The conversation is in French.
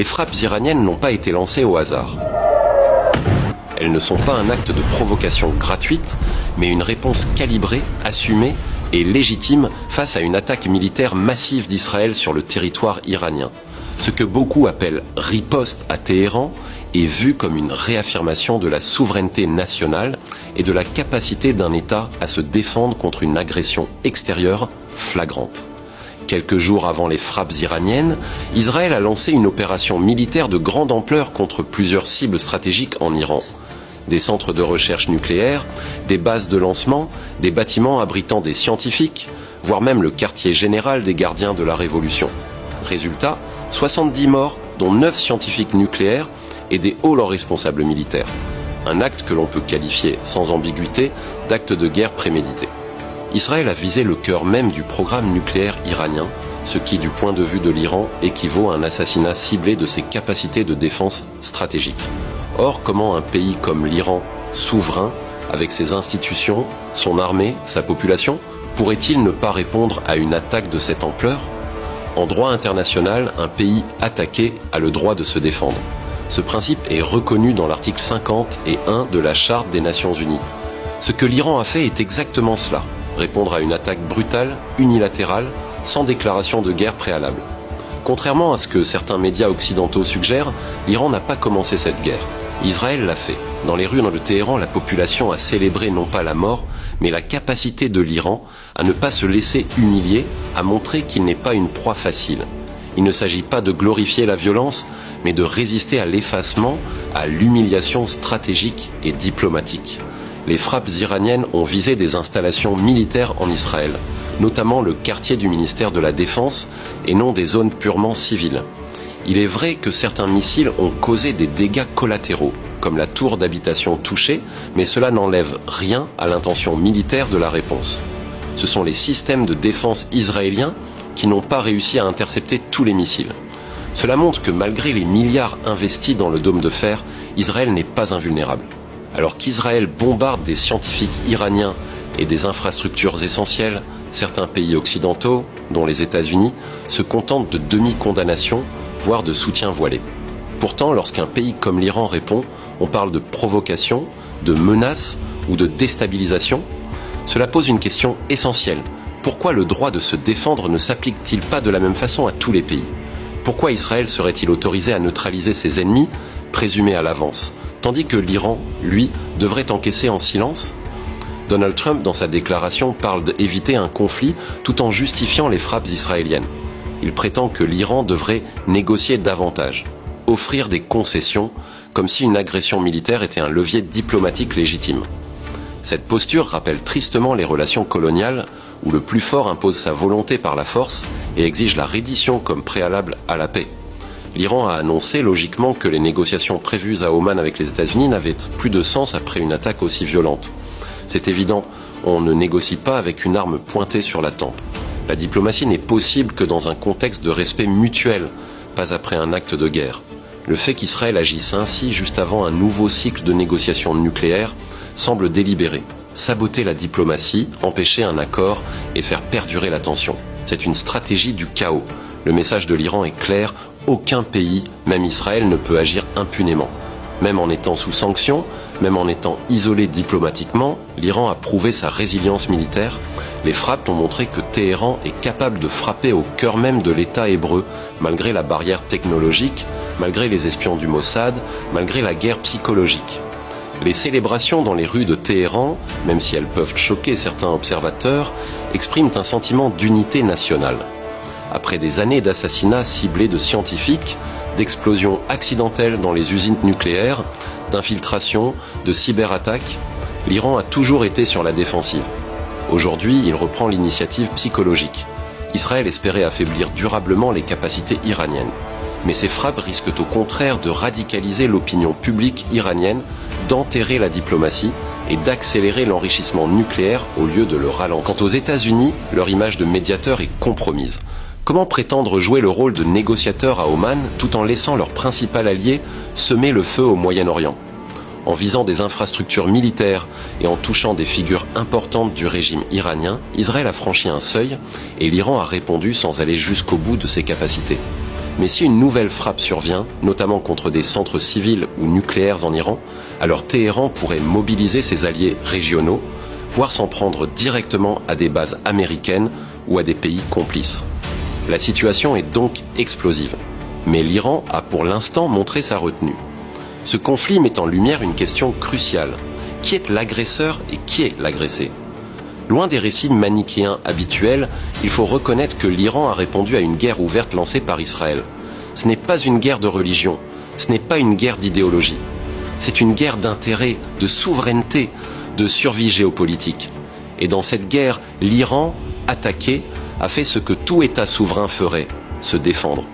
Les frappes iraniennes n'ont pas été lancées au hasard. Elles ne sont pas un acte de provocation gratuite, mais une réponse calibrée, assumée et légitime face à une attaque militaire massive d'Israël sur le territoire iranien. Ce que beaucoup appellent riposte à Téhéran est vu comme une réaffirmation de la souveraineté nationale et de la capacité d'un État à se défendre contre une agression extérieure flagrante. Quelques jours avant les frappes iraniennes, Israël a lancé une opération militaire de grande ampleur contre plusieurs cibles stratégiques en Iran. Des centres de recherche nucléaire, des bases de lancement, des bâtiments abritant des scientifiques, voire même le quartier général des gardiens de la Révolution. Résultat, 70 morts, dont 9 scientifiques nucléaires et des hauts responsables militaires. Un acte que l'on peut qualifier, sans ambiguïté, d'acte de guerre prémédité. Israël a visé le cœur même du programme nucléaire iranien, ce qui, du point de vue de l'Iran, équivaut à un assassinat ciblé de ses capacités de défense stratégiques. Or, comment un pays comme l'Iran, souverain, avec ses institutions, son armée, sa population, pourrait-il ne pas répondre à une attaque de cette ampleur ? En droit international, un pays attaqué a le droit de se défendre. Ce principe est reconnu dans l'article 50 et 1 de la Charte des Nations Unies. Ce que l'Iran a fait est exactement cela. Répondre à une attaque brutale, unilatérale, sans déclaration de guerre préalable. Contrairement à ce que certains médias occidentaux suggèrent, l'Iran n'a pas commencé cette guerre. Israël l'a fait. Dans les rues de Téhéran, la population a célébré non pas la mort, mais la capacité de l'Iran à ne pas se laisser humilier, à montrer qu'il n'est pas une proie facile. Il ne s'agit pas de glorifier la violence, mais de résister à l'effacement, à l'humiliation stratégique et diplomatique. Les frappes iraniennes ont visé des installations militaires en Israël, notamment le quartier du ministère de la Défense et non des zones purement civiles. Il est vrai que certains missiles ont causé des dégâts collatéraux, comme la tour d'habitation touchée, mais cela n'enlève rien à l'intention militaire de la réponse. Ce sont les systèmes de défense israéliens qui n'ont pas réussi à intercepter tous les missiles. Cela montre que malgré les milliards investis dans le dôme de fer, Israël n'est pas invulnérable. Alors qu'Israël bombarde des scientifiques iraniens et des infrastructures essentielles, certains pays occidentaux, dont les États-Unis, se contentent de demi-condamnations, voire de soutien voilé. Pourtant, lorsqu'un pays comme l'Iran répond, on parle de provocation, de menace ou de déstabilisation. Cela pose une question essentielle. Pourquoi le droit de se défendre ne s'applique-t-il pas de la même façon à tous les pays ? Pourquoi Israël serait-il autorisé à neutraliser ses ennemis, présumés à l'avance, tandis que l'Iran, lui, devrait encaisser en silence ? Donald Trump, dans sa déclaration, parle d'éviter un conflit tout en justifiant les frappes israéliennes. Il prétend que l'Iran devrait négocier davantage, offrir des concessions, comme si une agression militaire était un levier diplomatique légitime. Cette posture rappelle tristement les relations coloniales, où le plus fort impose sa volonté par la force et exige la reddition comme préalable à la paix. L'Iran a annoncé logiquement que les négociations prévues à Oman avec les États-Unis n'avaient plus de sens après une attaque aussi violente. C'est évident, on ne négocie pas avec une arme pointée sur la tempe. La diplomatie n'est possible que dans un contexte de respect mutuel, pas après un acte de guerre. Le fait qu'Israël agisse ainsi juste avant un nouveau cycle de négociations nucléaires semble délibéré. Saboter la diplomatie, empêcher un accord et faire perdurer la tension. C'est une stratégie du chaos. Le message de l'Iran est clair, aucun pays, même Israël, ne peut agir impunément. Même en étant sous sanctions, même en étant isolé diplomatiquement, l'Iran a prouvé sa résilience militaire. Les frappes ont montré que Téhéran est capable de frapper au cœur même de l'État hébreu, malgré la barrière technologique, malgré les espions du Mossad, malgré la guerre psychologique. Les célébrations dans les rues de Téhéran, même si elles peuvent choquer certains observateurs, expriment un sentiment d'unité nationale. Après des années d'assassinats ciblés de scientifiques, d'explosions accidentelles dans les usines nucléaires, d'infiltrations, de cyberattaques, l'Iran a toujours été sur la défensive. Aujourd'hui, il reprend l'initiative psychologique. Israël espérait affaiblir durablement les capacités iraniennes. Mais ces frappes risquent au contraire de radicaliser l'opinion publique iranienne, d'enterrer la diplomatie et d'accélérer l'enrichissement nucléaire au lieu de le ralentir. Quant aux États-Unis, leur image de médiateur est compromise. Comment prétendre jouer le rôle de négociateur à Oman tout en laissant leur principal allié semer le feu au Moyen-Orient ? En visant des infrastructures militaires et en touchant des figures importantes du régime iranien, Israël a franchi un seuil et l'Iran a répondu sans aller jusqu'au bout de ses capacités. Mais si une nouvelle frappe survient, notamment contre des centres civils ou nucléaires en Iran, alors Téhéran pourrait mobiliser ses alliés régionaux, voire s'en prendre directement à des bases américaines ou à des pays complices. La situation est donc explosive. Mais l'Iran a pour l'instant montré sa retenue. Ce conflit met en lumière une question cruciale. Qui est l'agresseur et qui est l'agressé ? Loin des récits manichéens habituels, il faut reconnaître que l'Iran a répondu à une guerre ouverte lancée par Israël. Ce n'est pas une guerre de religion, ce n'est pas une guerre d'idéologie. C'est une guerre d'intérêt, de souveraineté, de survie géopolitique. Et dans cette guerre, l'Iran, attaqué, a fait ce que tout État souverain ferait, se défendre.